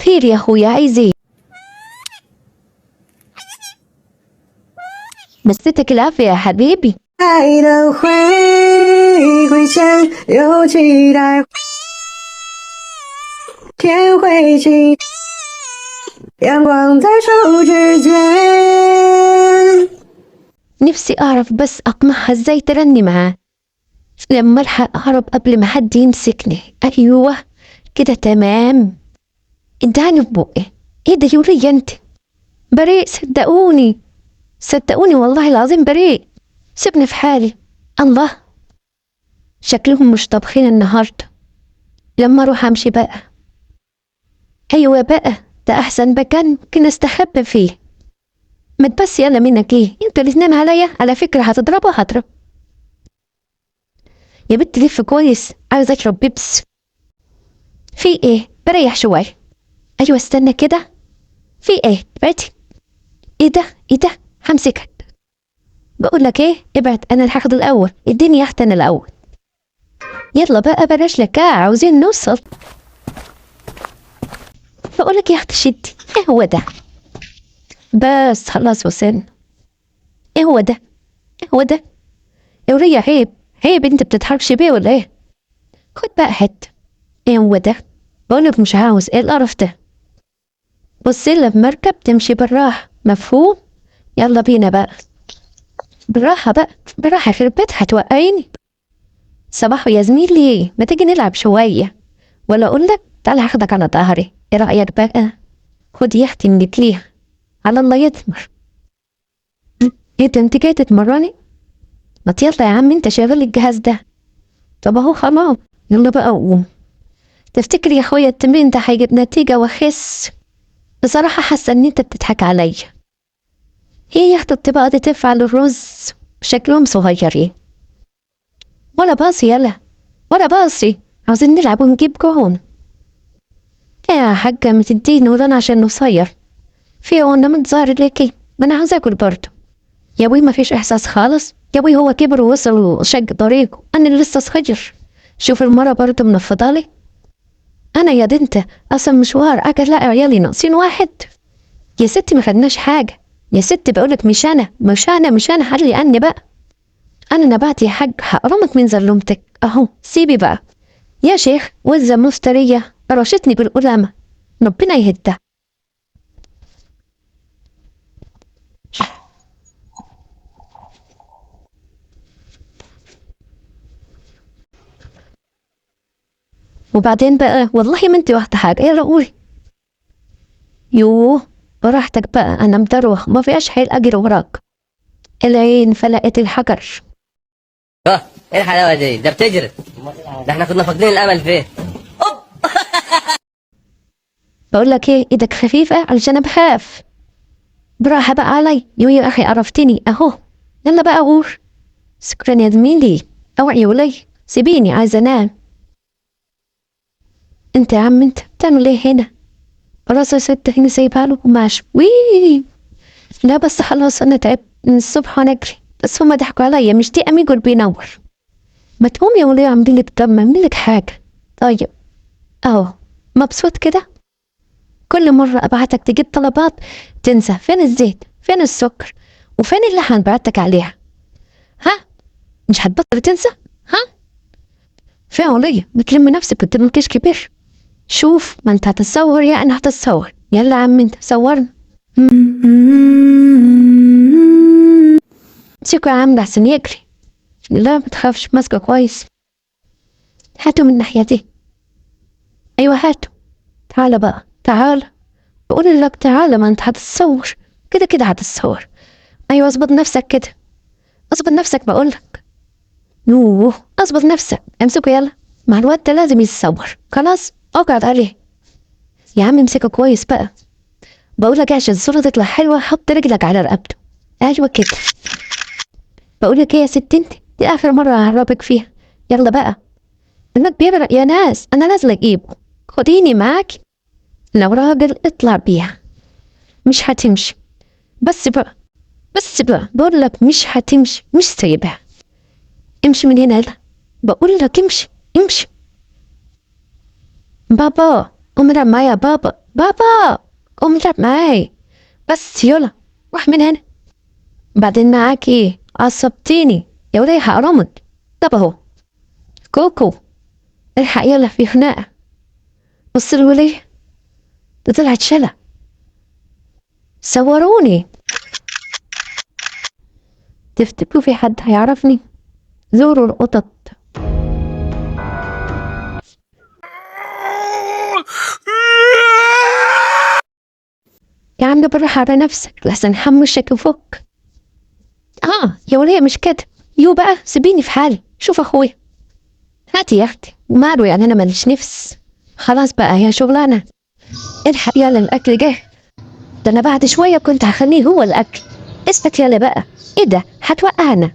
خير يا اخويا، عايز ايه؟ مسيتك العافية يا حبيبي. 爱的会先有期待，天会晴，阳光在手指间。 نفسي اعرف بس اقنعها ازاي ترني معاه لما الحق اهرب قبل ما حد يمسكني. ايوه كده تمام. اداني في بقي. ايه ده يوريا انت؟ بريء، صدقوني صدقوني والله العظيم بريء. سيبني في حالي. الله، شكلهم مش طابخين النهارده. لما اروح امشي بقى. ايوه بقى، ده احسن مكان ممكن استخبى فيه. ما تبس يلا منك ايه، انتوا الاتنين عليا. على فكرة هتضربوا هضرب. يا بنت لف كويس، عايزة اشرب بيبس. في ايه؟ بريح شوية. ايوه استنى كده. في ايه؟ ابعدي. ايه ده ايه ده؟ همسكك. بقول لك ايه، ابعد، انا اللي هاخد الاول. اديني يا اختي انا الاول. يلا بقى بلاش لكاعة، عاوزين نوصل. بقول لك يا اختي شدي. ايه هو ده؟ بس خلاص وصلنا. ايه هو ده؟ ايه هو ده؟ يا ورية عيب عيب، انت بتتحركش بيه ولا ايه؟ خد بقى حتة. ايه هو ده؟ بقولك مش عاوز. ايه القرف ده؟ بصي لها بمركب تمشي بالراحة، مفهوم؟ يلا بينا بقى. بالراحة بقى، بالراحة، يخرب بيت هتوقعيني. صباح يا زميلي، ما تيجي نلعب شوية؟ ولا اقولك تعالى هاخدك على ظهري. ايه رأيك بقى؟ خد يا اختي من رجليها. على الله يثمر. ايه ده انت جاي تتمرني؟ ما يلا يا عم، انت شغل الجهاز ده. طب اهو خلاص. يلا بقى قوم. تفتكر يا اخويا التمرين ده هيجيب نتيجة واخس؟ بصراحة حاسة ان انت بتضحك عليا. هي يا اختي الطبقة دي تفعل الرز؟ شكلهم صغيرين. ولا باصي يلا، ولا باصي. عاوزين نلعب ونجيب جون. يا حاجة ما تديني وران عشان نصير. في وانا متظاهر ليكي، ما انا عاوزة اكل برضه. يا ابوي ما فيش احساس خالص. يا ابوي هو كبر ووصل وشق طريقه، انا اللي لسه صغير. شوف المرة برضه منفضالي. انا يا دنت اصلا مشوار اكل، لا عيالي ناقصين واحد. يا ستي ما خدناش حاجة. يا ستي بقولك مش انا حلي عني بقى. انا نبعت يا حاج، هقرمك من زلمتك اهو. سيبي بقى يا شيخ. وزة مفترية رشتني بالقلامة، ربنا يهدها. وبعدين بقى والله ما انت واخدة حاجة. ايه رأوي؟ يوه براحتك بقى، انا مدروخ ما فيهاش حيل اجري وراك. العين فلقت الحجر. ايه الحلاوه دي؟ ده بتجري. ده احنا كنا فاقدين الامل فيه. بقول لك ايه، ايدك خفيفة علشان انا بخاف. براحة بقى علي. يا اخي عرفتني اهو. يلا بقى غور. شكرا يا زميلي. اوعي ولي، سيبيني عايزة انام. انت يا عم انت بتعمل ايه هنا؟ خلاص يا ست هنا سايبها له وماشي. وي لا بس خلاص انا تعبت من الصبح وانا اجري. بس هما ضحكوا عليا، مش دي اميجو اللي بينور. ما تقوم يا وليه، عاملين لك دم، عاملين لك حاجة. طيب اهو مبسوط كده. كل مرة ابعتك تجيب طلبات تنسى. فين الزيت؟ فين السكر؟ وفين اللحن بعتك عليها؟ ها؟ مش هتبطل تنسى؟ ها؟ فين وليه؟ بتلم نفسك قدام الكيش كبير. شوف ما انت هتتصور يا انا هتتصور. يلا يا عم انت صورنا. امسكوا يا عم لحسن يجري. لا ما تخافش، ماسكه كويس. هاتوا من الناحية دي. ايوه هاتوا. تعالى بقى تعالى. بقول لك تعالى، ما انت هتتصور. كده كده هتتصور. ايوه اظبط نفسك كده. اظبط نفسك بقولك. يوه اظبط نفسك. امسكوا يلا. مع الواد ده لازم يتصور. خلاص اقعد عليه. يا عم امسكه كويس بقى. بقولك عشان الصورة تطلع حلوة حط رجلك على رقبته. ايوه كده. بقولك ايه يا ست انت، دي اخر مرة ههربك فيها. يلا بقى. انا كبيرة يا ناس، انا نازلة اجيبه. خديني معاك. لو راجل اطلع بيها. مش هتمشي. بس بقى بس بقى بقولك مش هتمشي، مش سايبها. امشي من هنا يلا. بقولك امشي امشي. بابا قوم العب معايا يا بابا. بابا قوم العب معاي بس، يلا روح من هنا. بعدين معاك ايه؟ عصبتيني يا وليه، هقرمك. طب اهو كوكو، الحق يلا في خناقة. بص الوليه ده طلعت شلة. صوروني. تفتكروا في حد هيعرفني؟ زوروا القطط. يا عم بالراحة على نفسك لحسن حمشك وفك. يا وليه مش كده. يو بقى سيبيني في حالي. شوف اخويا. هاتي يا اختي، ماله يعني انا ماليش نفس. خلاص بقى هي شغلانة. الحق يلا الاكل جه. ده انا بعد شوية كنت هخليه هو الاكل. اسكت يلا بقى. ايه ده هتوقعنا.